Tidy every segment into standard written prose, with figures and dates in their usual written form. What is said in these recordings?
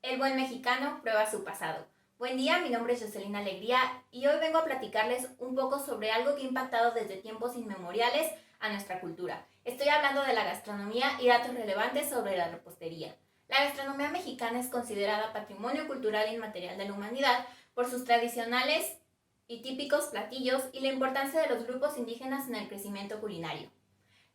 El buen mexicano prueba su pasado. Buen día, mi nombre es Jocelyn Alegría y hoy vengo a platicarles un poco sobre algo que ha impactado desde tiempos inmemoriales a nuestra cultura. Estoy hablando de la gastronomía y datos relevantes sobre la repostería. La gastronomía mexicana es considerada patrimonio cultural inmaterial de la humanidad por sus tradicionales y típicos platillos y la importancia de los grupos indígenas en el crecimiento culinario.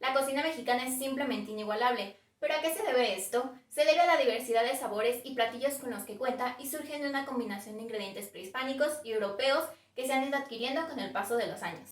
La cocina mexicana es simplemente inigualable. ¿Pero a qué se debe esto? Se debe a la diversidad de sabores y platillos con los que cuenta y surgen de una combinación de ingredientes prehispánicos y europeos que se han ido adquiriendo con el paso de los años.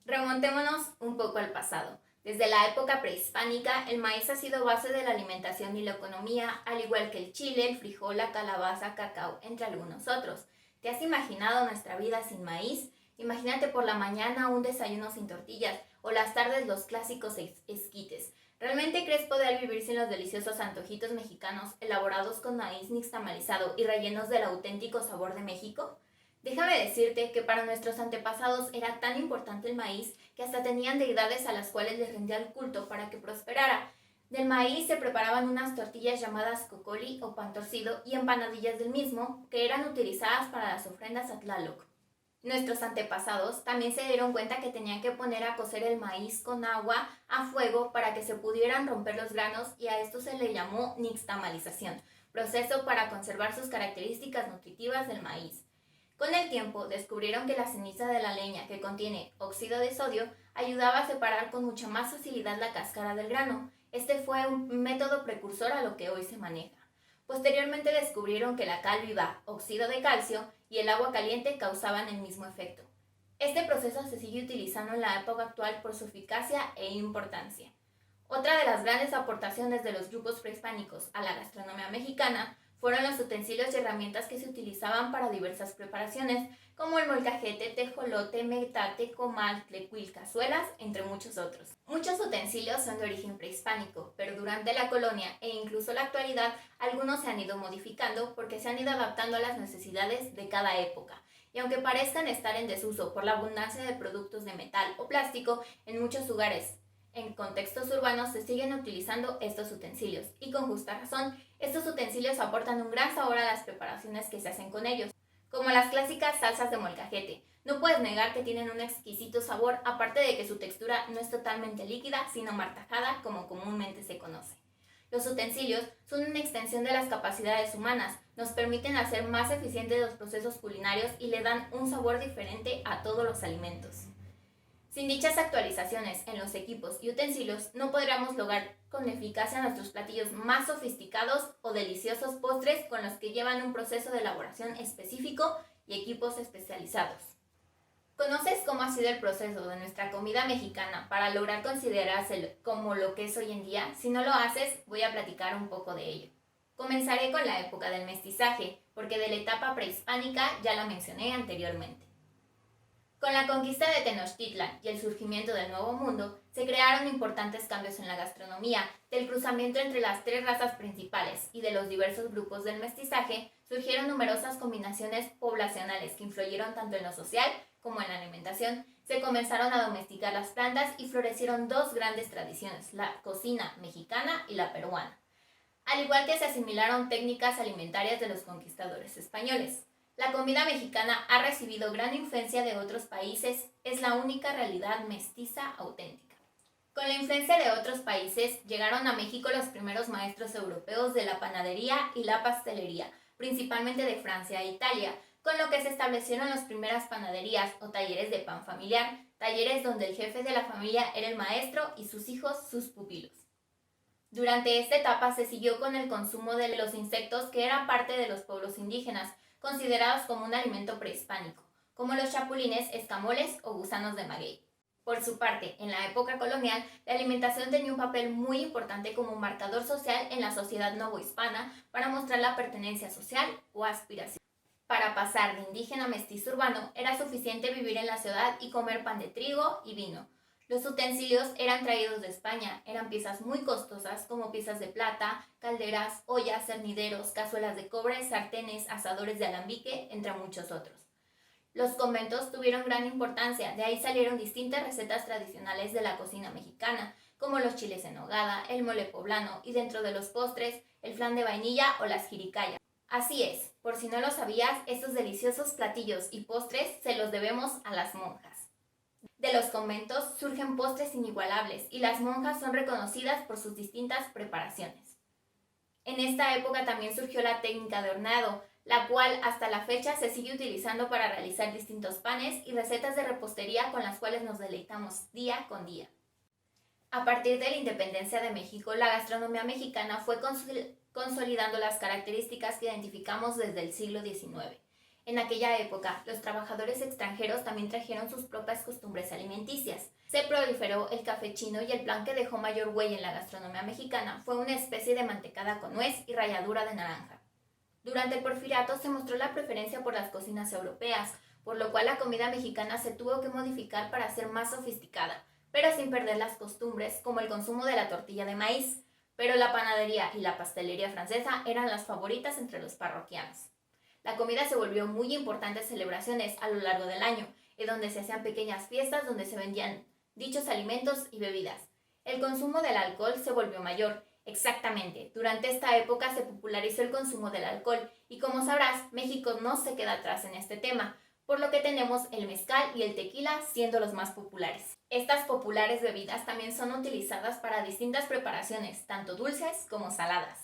Remontémonos un poco al pasado. Desde la época prehispánica, el maíz ha sido base de la alimentación y la economía, al igual que el chile, el frijol, la calabaza, cacao, entre algunos otros. ¿Te has imaginado nuestra vida sin maíz? Imagínate por la mañana un desayuno sin tortillas o las tardes los clásicos esquites. ¿Realmente crees poder vivir sin los deliciosos antojitos mexicanos elaborados con maíz nixtamalizado y rellenos del auténtico sabor de México? Déjame decirte que para nuestros antepasados era tan importante el maíz que hasta tenían deidades a las cuales les rendía el culto para que prosperara. Del maíz se preparaban unas tortillas llamadas cocoli o pan torcido y empanadillas del mismo que eran utilizadas para las ofrendas a Tlaloc. Nuestros antepasados también se dieron cuenta que tenían que poner a cocer el maíz con agua a fuego para que se pudieran romper los granos y a esto se le llamó nixtamalización, proceso para conservar sus características nutritivas del maíz. Con el tiempo descubrieron que la ceniza de la leña que contiene óxido de sodio ayudaba a separar con mucha más facilidad la cáscara del grano. Este fue un método precursor a lo que hoy se maneja. Posteriormente descubrieron que la cal viva, óxido de calcio y el agua caliente causaban el mismo efecto. Este proceso se sigue utilizando en la época actual por su eficacia e importancia. Otra de las grandes aportaciones de los grupos prehispánicos a la gastronomía mexicana fueron los utensilios y herramientas que se utilizaban para diversas preparaciones, como el molcajete, tejolote, metate, comal, tlecuil, cazuelas, entre muchos otros. Muchos utensilios son de origen prehispánico, pero durante la colonia e incluso la actualidad, algunos se han ido modificando porque se han ido adaptando a las necesidades de cada época. Y aunque parezcan estar en desuso por la abundancia de productos de metal o plástico, en muchos lugares en contextos urbanos se siguen utilizando estos utensilios y con justa razón, estos utensilios aportan un gran sabor a las preparaciones que se hacen con ellos, como las clásicas salsas de molcajete. No puedes negar que tienen un exquisito sabor, aparte de que su textura no es totalmente líquida, sino martajada como comúnmente se conoce. Los utensilios son una extensión de las capacidades humanas, nos permiten hacer más eficientes los procesos culinarios y le dan un sabor diferente a todos los alimentos. Sin dichas actualizaciones en los equipos y utensilios, no podríamos lograr con eficacia nuestros platillos más sofisticados o deliciosos postres con los que llevan un proceso de elaboración específico y equipos especializados. ¿Conoces cómo ha sido el proceso de nuestra comida mexicana para lograr considerarse como lo que es hoy en día? Si no lo haces, voy a platicar un poco de ello. Comenzaré con la época del mestizaje, porque de la etapa prehispánica ya la mencioné anteriormente. Con la conquista de Tenochtitlan y el surgimiento del Nuevo Mundo, se crearon importantes cambios en la gastronomía. Del cruzamiento entre las tres razas principales y de los diversos grupos del mestizaje, surgieron numerosas combinaciones poblacionales que influyeron tanto en lo social como en la alimentación. Se comenzaron a domesticar las plantas y florecieron dos grandes tradiciones, la cocina mexicana y la peruana, al igual que se asimilaron técnicas alimentarias de los conquistadores españoles. La comida mexicana ha recibido gran influencia de otros países, es la única realidad mestiza auténtica. Con la influencia de otros países llegaron a México los primeros maestros europeos de la panadería y la pastelería, principalmente de Francia e Italia, con lo que se establecieron las primeras panaderías o talleres de pan familiar, talleres donde el jefe de la familia era el maestro y sus hijos sus pupilos. Durante esta etapa se siguió con el consumo de los insectos que eran parte de los pueblos indígenas, considerados como un alimento prehispánico, como los chapulines, escamoles o gusanos de maguey. Por su parte, en la época colonial, la alimentación tenía un papel muy importante como un marcador social en la sociedad novohispana para mostrar la pertenencia social o aspiración. Para pasar de indígena a mestizo urbano, era suficiente vivir en la ciudad y comer pan de trigo y vino. Los utensilios eran traídos de España, eran piezas muy costosas como piezas de plata, calderas, ollas, cernideros, cazuelas de cobre, sartenes, asadores de alambique, entre muchos otros. Los conventos tuvieron gran importancia, de ahí salieron distintas recetas tradicionales de la cocina mexicana, como los chiles en nogada, el mole poblano y dentro de los postres, el flan de vainilla o las jiricayas. Así es, por si no lo sabías, estos deliciosos platillos y postres se los debemos a las monjas. De los conventos surgen postres inigualables y las monjas son reconocidas por sus distintas preparaciones. En esta época también surgió la técnica de horneado, la cual hasta la fecha se sigue utilizando para realizar distintos panes y recetas de repostería con las cuales nos deleitamos día con día. A partir de la independencia de México, la gastronomía mexicana fue consolidando las características que identificamos desde el siglo XIX. En aquella época, los trabajadores extranjeros también trajeron sus propias costumbres alimenticias. Se proliferó el café chino y el plan que dejó mayor huella en la gastronomía mexicana fue una especie de mantecada con nuez y ralladura de naranja. Durante el Porfiriato se mostró la preferencia por las cocinas europeas, por lo cual la comida mexicana se tuvo que modificar para ser más sofisticada, pero sin perder las costumbres como el consumo de la tortilla de maíz. Pero la panadería y la pastelería francesa eran las favoritas entre los parroquianos. La comida se volvió muy importante en celebraciones a lo largo del año, en donde se hacían pequeñas fiestas donde se vendían dichos alimentos y bebidas. El consumo del alcohol se volvió mayor. Exactamente, durante esta época se popularizó el consumo del alcohol y como sabrás, México no se queda atrás en este tema, por lo que tenemos el mezcal y el tequila siendo los más populares. Estas populares bebidas también son utilizadas para distintas preparaciones, tanto dulces como saladas.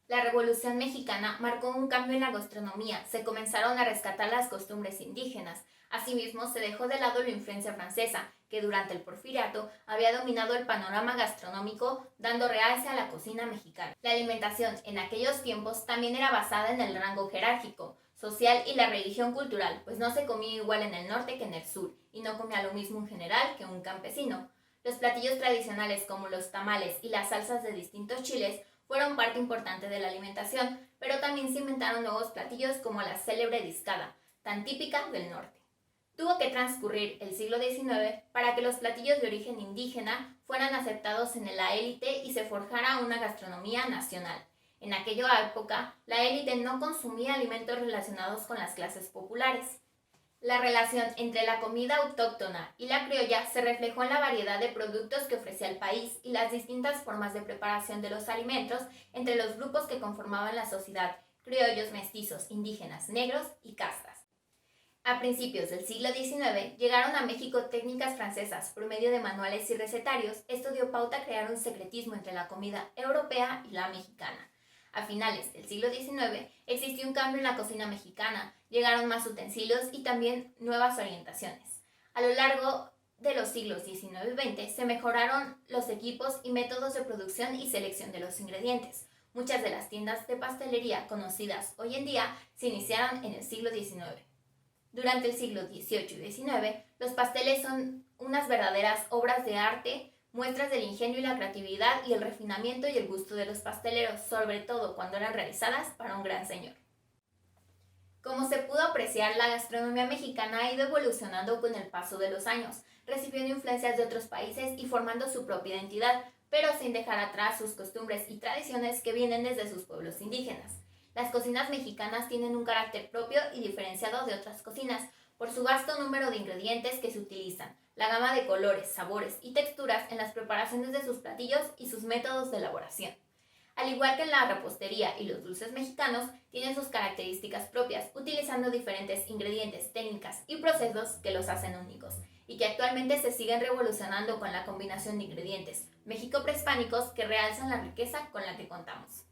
La Revolución Mexicana marcó un cambio en la gastronomía, se comenzaron a rescatar las costumbres indígenas. Asimismo, se dejó de lado la influencia francesa, que durante el Porfiriato había dominado el panorama gastronómico, dando realce a la cocina mexicana. La alimentación en aquellos tiempos también era basada en el rango jerárquico, social y la religión cultural, pues no se comía igual en el norte que en el sur, y no comía lo mismo un general que un campesino. Los platillos tradicionales como los tamales y las salsas de distintos chiles fueron parte importante de la alimentación, pero también se inventaron nuevos platillos como la célebre discada, tan típica del norte. Tuvo que transcurrir el siglo XIX para que los platillos de origen indígena fueran aceptados en la élite y se forjara una gastronomía nacional. En aquella época, la élite no consumía alimentos relacionados con las clases populares. La relación entre la comida autóctona y la criolla se reflejó en la variedad de productos que ofrecía el país y las distintas formas de preparación de los alimentos entre los grupos que conformaban la sociedad, criollos, mestizos, indígenas, negros y castas. A principios del siglo XIX llegaron a México técnicas francesas por medio de manuales y recetarios. Esto dio pauta a crear un secretismo entre la comida europea y la mexicana. A finales del siglo XIX existió un cambio en la cocina mexicana, llegaron más utensilios y también nuevas orientaciones. A lo largo de los siglos XIX y XX se mejoraron los equipos y métodos de producción y selección de los ingredientes. Muchas de las tiendas de pastelería conocidas hoy en día se iniciaron en el siglo XIX. Durante el siglo XVIII y XIX, los pasteles son unas verdaderas obras de arte, muestras del ingenio y la creatividad y el refinamiento y el gusto de los pasteleros, sobre todo cuando eran realizadas para un gran señor. Como se pudo apreciar, la gastronomía mexicana ha ido evolucionando con el paso de los años, recibiendo influencias de otros países y formando su propia identidad, pero sin dejar atrás sus costumbres y tradiciones que vienen desde sus pueblos indígenas. Las cocinas mexicanas tienen un carácter propio y diferenciado de otras cocinas, por su vasto número de ingredientes que se utilizan, la gama de colores, sabores y texturas en las preparaciones de sus platillos y sus métodos de elaboración. Al igual que en la repostería y los dulces mexicanos, tienen sus características propias, utilizando diferentes ingredientes, técnicas y procesos que los hacen únicos, y que actualmente se siguen revolucionando con la combinación de ingredientes México prehispánicos que realzan la riqueza con la que contamos.